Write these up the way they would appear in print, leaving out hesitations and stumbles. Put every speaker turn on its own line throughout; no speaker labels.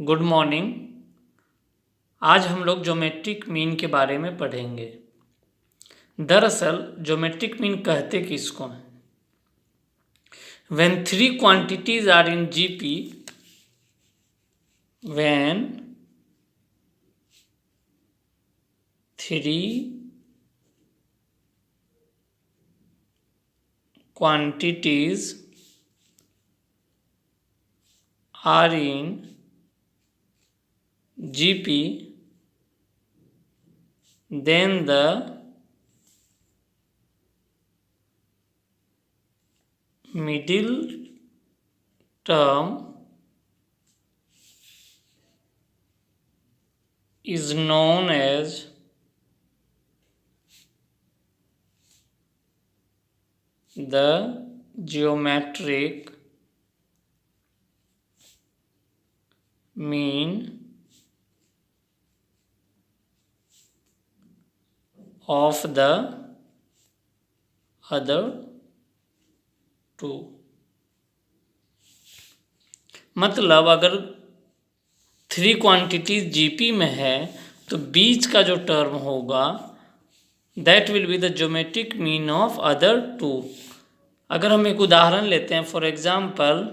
Good morning. आज हम लोग ज्योमेट्रिक मीन के बारे में पढ़ेंगे। दरअसल ज्योमेट्रिक मीन कहते किसको हैं? When three quantities are in GP, when three quantities are in GP, then the middle term is known as the geometric mean of the other two। मतलब अगर थ्री क्वांटिटीज जीपी में है तो बीच का जो टर्म होगा that will be the geometric mean of other two. अगर हम एक उदाहरण लेते हैं, for example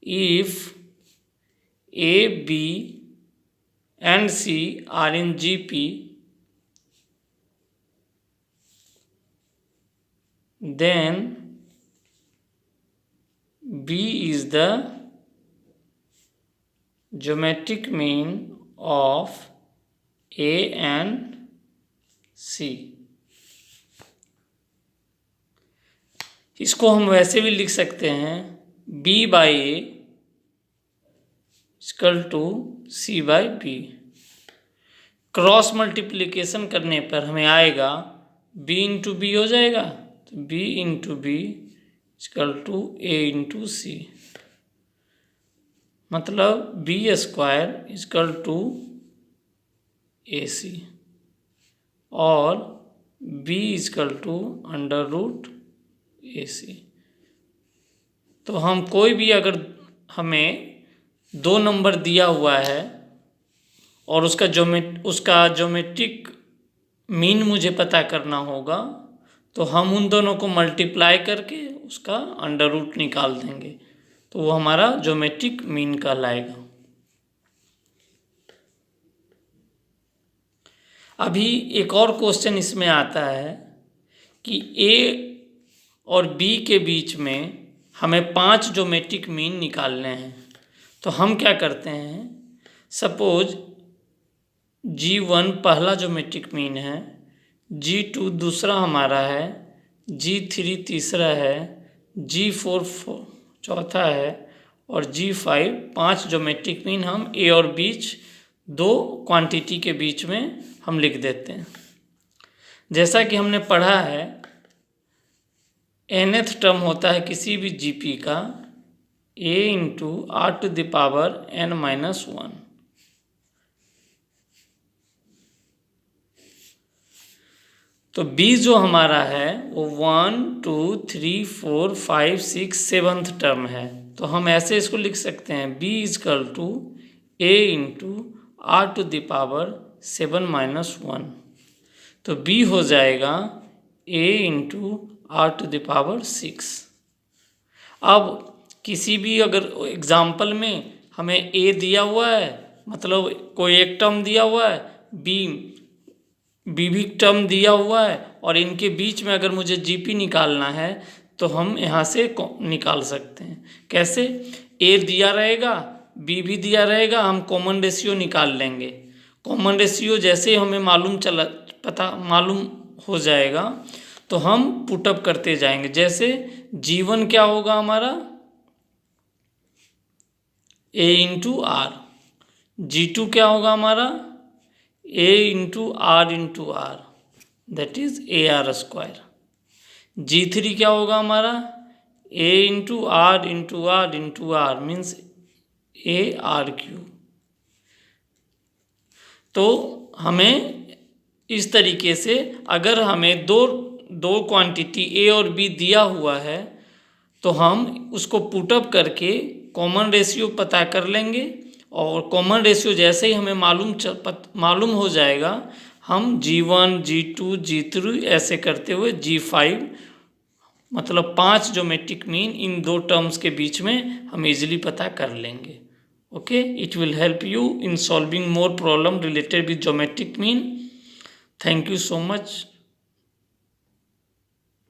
if A B and C are in GP, then B is the geometric mean of A and C। इसको हम वैसे भी लिख सकते हैं B by A equal to C by B। Cross multiplication करने पर हमें आएगा B इंटू बी हो जाएगा, तो B into B equal to A into C. मतलब B square equal to A C और B equal to under root A C. तो हम कोई भी अगर हमें दो नंबर दिया हुआ है और उसका ज्योमेट्रिक मीन मुझे पता करना होगा, तो हम उन दोनों को मल्टीप्लाई करके उसका अंडर रूट निकाल देंगे, तो वो हमारा ज्योमेट्रिक मीन कहलाएगा। अभी एक और क्वेश्चन इसमें आता है कि ए और बी के बीच में हमें 5 ज्योमेट्रिक मीन निकालने हैं। तो हम क्या करते हैं, सपोज G1 पहला ज्योमेट्रिक मीन है, G2 दूसरा हमारा है, G3 तीसरा है, G4 चौथा है और G5 5 ज्योमेट्रिक मीन हम ए और बीच दो क्वांटिटी के बीच में हम लिख देते हैं। जैसा कि हमने पढ़ा है nth टर्म होता है किसी भी जीपी का a into r to the power n minus 1। तो b जो हमारा है वो 1 2 3 4 5 6 7th टर्म है। तो हम ऐसे इसको लिख सकते हैं b equal to a into r to the power 7 minus 1। तो b हो जाएगा a into r to the power 6। अब किसी भी अगर एग्जाम्पल में हमें a दिया हुआ है, मतलब कोई एक टर्म दिया हुआ है, b भी टर्म दिया हुआ है और इनके बीच में अगर मुझे जीपी निकालना है तो हम यहाँ से निकाल सकते हैं। कैसे? a दिया रहेगा, b भी दिया रहेगा, हम कॉमन रेशियो निकाल लेंगे। कॉमन रेशियो जैसे हमें मालूम हो जाएगा तो हम पुटअप करते जाएंगे। जैसे G1 क्या होगा हमारा a इंटू आर, G2 क्या होगा हमारा a into r that is a r square. G3 क्या होगा हमारा a into r means a r cube. तो हमें इस तरीके से अगर हमें दो क्वांटिटी ए और बी दिया हुआ है तो हम उसको पुटअप करके कॉमन रेशियो पता कर लेंगे और कॉमन रेशियो जैसे ही हमें मालूम हो जाएगा, हम G1, G2, G3 ऐसे करते हुए G5 मतलब 5 ज्योमेट्रिक मीन इन दो टर्म्स के बीच में हम इजीली पता कर लेंगे. Okay, it will help you in solving more problem related with geometric mean. Thank you so much.